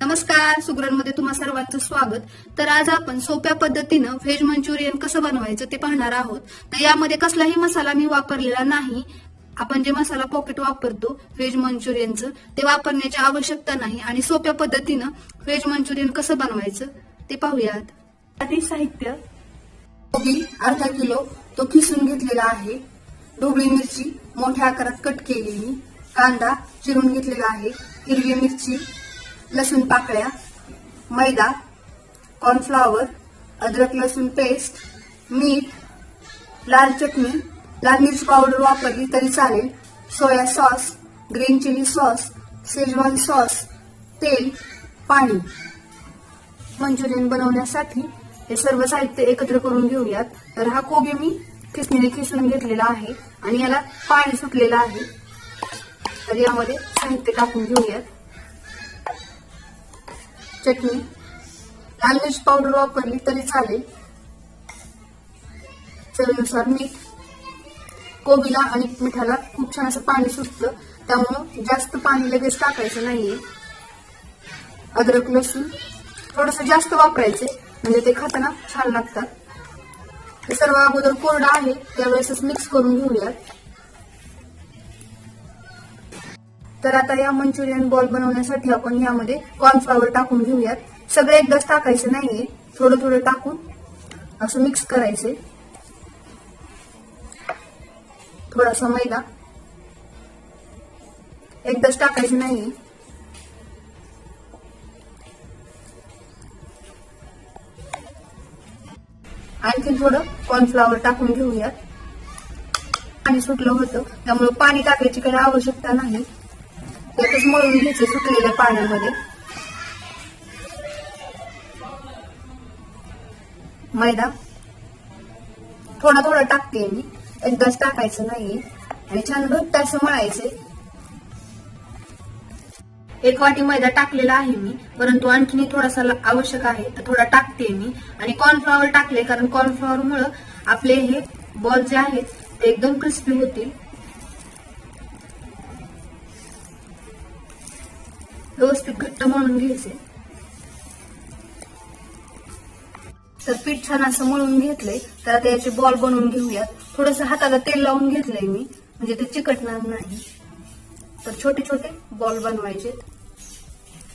नमस्कार, सुग्रण मध्ये तुम्हा सर्वांचं स्वागत। तर आज आपण सोप्या पद्धतीनं व्हेज मंचुरियन कसं बनवायचं ते पाहणार आहोत। तर यामध्ये कसलाही मसाला मी वापरलेला नाही। आपण जे मसाला पॉकेट वापरतो व्हेज मंचुरियनचं ते वापरण्याची आवश्यकता नाही आणि सोप्या पद्धतीनं व्हेज मंचुरियन कसं बनवायचं ते पाहूयात। आधी साहित्य: कोबी अर्धा किलो तो किसून घेतलेला आहे, ढोबळी मिरची मोठ्या आकारात कट केलेली, कांदा चिरून घेतलेला आहे, हिरवी मिरची, लसूण पाकळ्या, मैदा, कॉर्नफ्लॉवर, अद्रक लसूण पेस्ट, मीठ, लाल चटणी, लाल मिर्च पावडर वापरली तरी चालेल, soya sauce, green chilli sauce, Schezwan sauce, तेल, पाणी। मंचुरियन बनवण्यासाठी हे सर्व साहित्य एकत्र करून घेऊयात। तर हा कोबी मी खिसणीने खिसून घेतलेला आहे आणि याला पाणी सुटलेलं आहे। तर यामध्ये साहित्य टाकून घेऊयात। चटणी, लाल मिर्च पावडर वापरली तरी चालेल, चवीनुसार मीठ। कोबीला आणि मिठाला खूप छान असं पाणी सुटतं, त्यामुळे जास्त पाणी लगेच टाकायचं नाहीये। अद्रक लसूण थोडंसं जास्त वापरायचे म्हणजे ते खाताना छान लागतात। हे सर्व अगोदर कोरडं आहे त्यावेळेसच मिक्स करून घेऊयात। तर आता या मंचुरियन बॉल बनवण्यासाठी आपण यामध्ये कॉर्नफ्लॉवर टाकून घेऊयात। सगळे एकदाच टाकायचं नाहीये, थोडं थोडं टाकून असं मिक्स करायचे। थोडासा मैदा एकदाच टाकायचं नाहीये। आणखी थोडं कॉर्नफ्लॉवर टाकून घेऊयात। पाणी सुटलं होतं त्यामुळे पाणी टाकायची काही आवश्यकता नाही, यातच मळून घ्यायचं सुटलेल्या पाण्यामध्ये। मैदा थोडा थोडा टाकते मी, एकदाच टाकायचं नाहीये आणि छान घट्ट असं मळायचे। 1 वाटी मैदा टाकलेला आहे मी, परंतु आणखीन थोडासा आवश्यक आहे तर थोडा टाकते मी। आणि कॉर्नफ्लॉवर टाकले कारण कॉर्नफ्लॉवर मुळे आपले हे बॉल जे आहेत ते एकदम क्रिस्पी होतील। व्यवस्थित घट्ट मळून घ्यायचे। तर पीठ छान असं मळून घेतलंय, तर आता याचे बॉल बनवून घेऊयात। थोडंसं हाताला तेल लावून घेतलंय मी म्हणजे ते चिकटणार नाही। तर छोटे छोटे बॉल बनवायचे,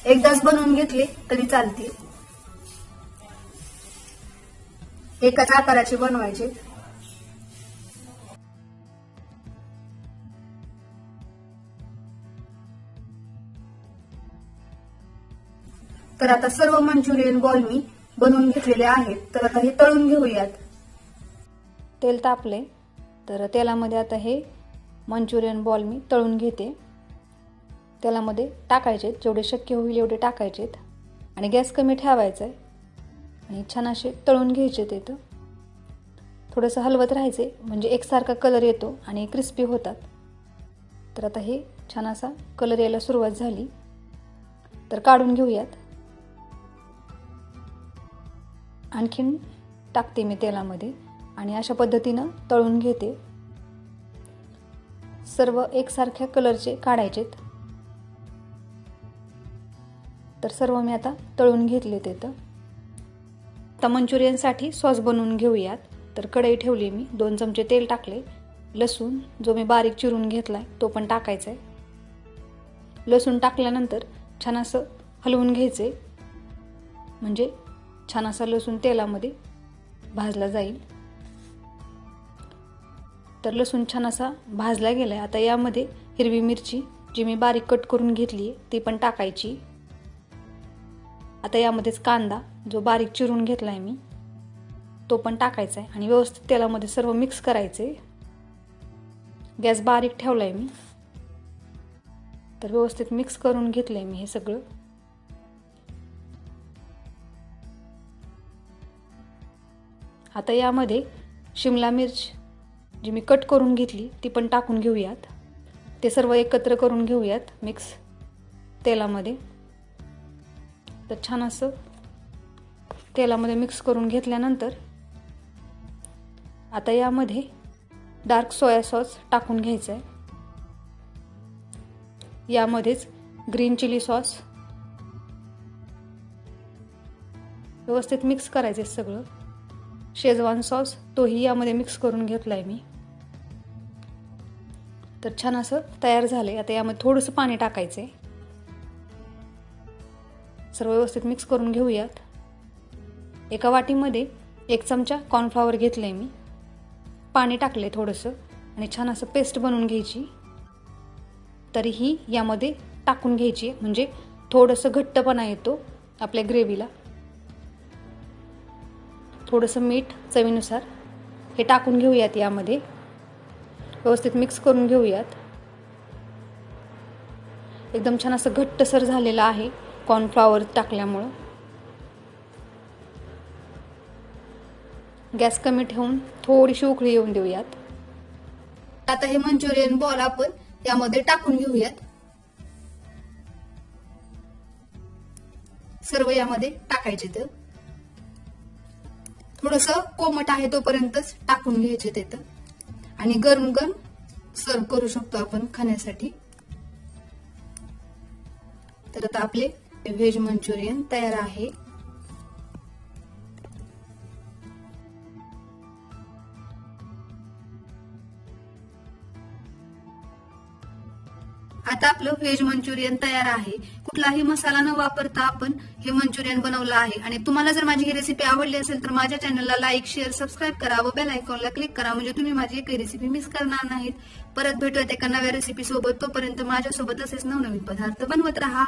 एकदाच बनवून घेतले तरी चालतील। एकाच आकाराचे बनवायचे। तर आता सर्व मंचुरियन बॉल मी बनवून घेतलेले आहेत, तर आता हे तळून घेऊयात। तेल तापले तर तेलामध्ये आता हे मंचुरियन बॉल मी तळून घेते। तेलामध्ये टाकायचे, जेवढे शक्य होईल एवढे टाकायचेत आणि गॅस कमी ठेवायचा आहे आणि छान असे तळून घ्यायचे। ते थोडंसं हलवत राहायचे म्हणजे एकसारखा कलर येतो आणि क्रिस्पी होतात। तर आता हे छान असा कलर यायला सुरुवात झाली तर काढून घेऊयात। आणखीन टाकते मी तेलामध्ये आणि अशा पद्धतीनं तळून घेते। सर्व एकसारख्या कलरचे काढायचेत। तर सर्व मी आता तळून घेतले। ते आता मंचुरियनसाठी सॉस बनवून घेऊयात। तर कढई ठेवली मी, 2 चमचे तेल टाकले, लसूण जो मी बारीक चिरून घेतलाय तो पण टाकायचा आहे। लसूण टाकल्यानंतर छान असं हलवून घ्यायचे म्हणजे छान असा लसूण तेलामध्ये भाजला जाईल। तर लसूण छान असा भाजला गेलाय। आता यामध्ये हिरवी मिरची जी मी बारीक कट करून घेतली आहे ती पण टाकायची। आता यामध्येच कांदा जो बारीक चिरून घेतलाय मी तो पण टाकायचा आहे आणि व्यवस्थित तेलामध्ये सर्व मिक्स करायचे। गॅस बारीक ठेवलाय मी, तर व्यवस्थित मिक्स करून घेतलंय मी हे सगळं। आता यामध्ये शिमला मिर्च जी मी कट करून घेतली ती पण टाकून घेऊयात। ते सर्व एकत्र करून घेऊयात मिक्स तेलामध्ये। तर छान असं तेलामध्ये मिक्स करून घेतल्यानंतर आता यामध्ये डार्क सोया सॉस टाकून घ्यायचा आहे। यामध्येच ग्रीन चिली सॉस, व्यवस्थित मिक्स करायचे सगळं. शेजवान सॉस तोही यामध्ये मिक्स करून घेतलाय मी. तर छान असं तयार झालंय. आता यामध्ये थोडंसं पाणी टाकायचंय. सर्व व्यवस्थित मिक्स करून घेऊयात. एका वाटीमध्ये 1 चमचा कॉर्नफ्लॉवर घेतलंय मी. पाणी टाकलंय थोडंसं आणि छान असं पेस्ट बनवून घ्यायची. तरीही यामध्ये टाकून घ्यायची म्हणजे थोडंसं घट्टपणा येतो आपल्या ग्रेव्हीला. थोडंसं मीठ चवीनुसार हे टाकून घेऊयात. यामध्ये व्यवस्थित मिक्स करून घेऊयात. एकदम छान असं घट्टसर झालेलं आहे कॉर्नफ्लॉवर टाकल्यामुळं. गॅस कमी ठेवून थोडीशी उकळी येऊन देऊयात. आता हे मंचुरियन बॉल आपण यामध्ये टाकून घेऊयात. सर्व यामध्ये टाकायचे. तर थोडस कोमट आहे तोपर्यंतच टाकून घ्यायचे तिथं आणि गरम गरम सर्व करू शकतो आपण खाण्यासाठी. तर आता आपले व्हेज मंचुरियन तयार आहे. आता आपलं व्हेज मंचुरियन तयार आहे. कुठलाही मसाला न वापरता आपण हे मंचुरियन बनवलं आहे. आणि तुम्हाला जर माझी ही रेसिपी आवडली असेल तर माझ्या चॅनलला लाईक, शेअर, सबस्क्राईब करा व बेल आयकॉनला क्लिक करा म्हणजे तुम्ही माझी एकही रेसिपी मिस करणार नाहीत. परत भेटूयात एका नव्या रेसिपी सोबत. तोपर्यंत माझ्यासोबत असेच नवनवीन पदार्थ बनवत राहा.